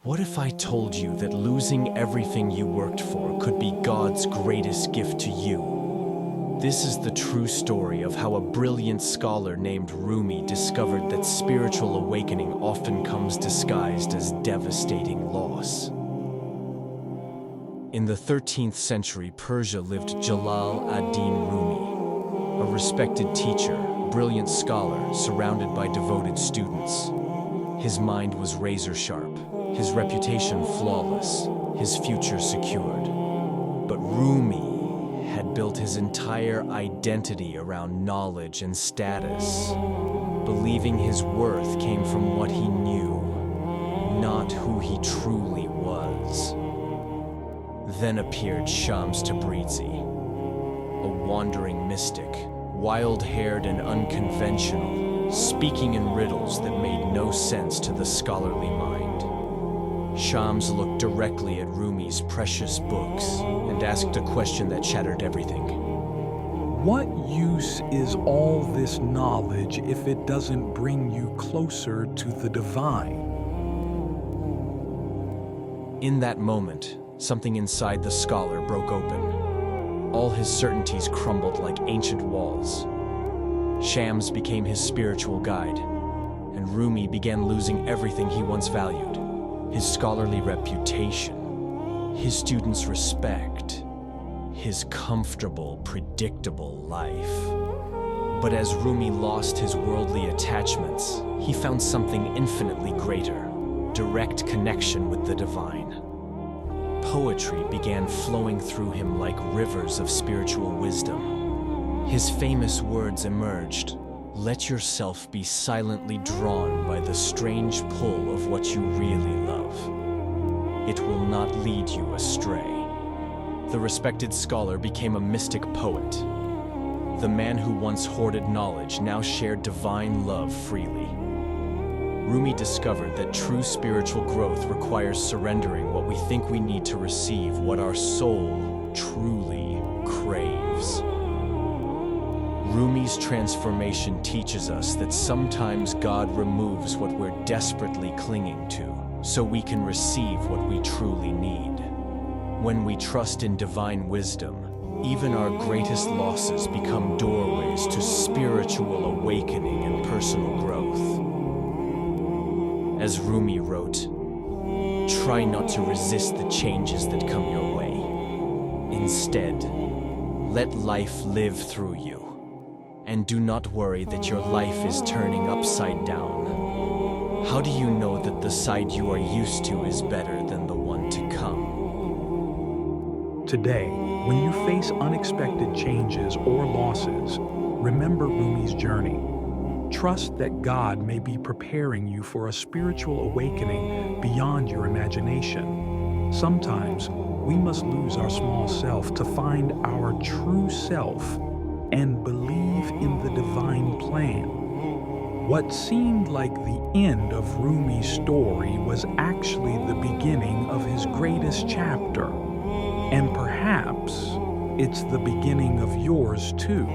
What if I told you that losing everything you worked for could be God's greatest gift to you? This is the true story of how a brilliant scholar named Rumi discovered that spiritual awakening often comes disguised as devastating loss. In the 13th century, Persia lived Jalal ad-Din Rumi, a respected teacher, brilliant scholar, surrounded by devoted students. His mind was razor-sharp, his reputation flawless, his future secured. But Rumi had built his entire identity around knowledge and status, believing his worth came from what he knew, not who he truly was. Then appeared Shams Tabrizi, a wandering mystic, wild-haired and unconventional, speaking in riddles that made no sense to the scholarly mind. Shams looked directly at Rumi's precious books and asked a question that shattered everything. What use is all this knowledge if it doesn't bring you closer to the divine? In that moment, something inside the scholar broke open. All his certainties crumbled like ancient walls. Shams became his spiritual guide, and Rumi began losing everything he once valued: his scholarly reputation, his students' respect, his comfortable, predictable life. But as Rumi lost his worldly attachments, he found something infinitely greater: direct connection with the divine. Poetry began flowing through him like rivers of spiritual wisdom. His famous words emerged: "Let yourself be silently drawn by the strange pull of what you really love. It will not lead you astray." The respected scholar became a mystic poet. The man who once hoarded knowledge now shared divine love freely. Rumi discovered that true spiritual growth requires surrendering what we think we need to receive what our soul truly craves. Rumi's transformation teaches us that sometimes God removes what we're desperately clinging to, so we can receive what we truly need. When we trust in divine wisdom, even our greatest losses become doorways to spiritual awakening and personal growth. As Rumi wrote, "Try not to resist the changes that come your way. Instead, let life live through you. And do not worry that your life is turning upside down. How do you know that the side you are used to is better than the one to come?" Today, when you face unexpected changes or losses, remember Rumi's journey. Trust that God may be preparing you for a spiritual awakening beyond your imagination. Sometimes, we must lose our small self to find our true self and believe in the divine plan. What seemed like the end of Rumi's story was actually the beginning of his greatest chapter. And perhaps it's the beginning of yours too.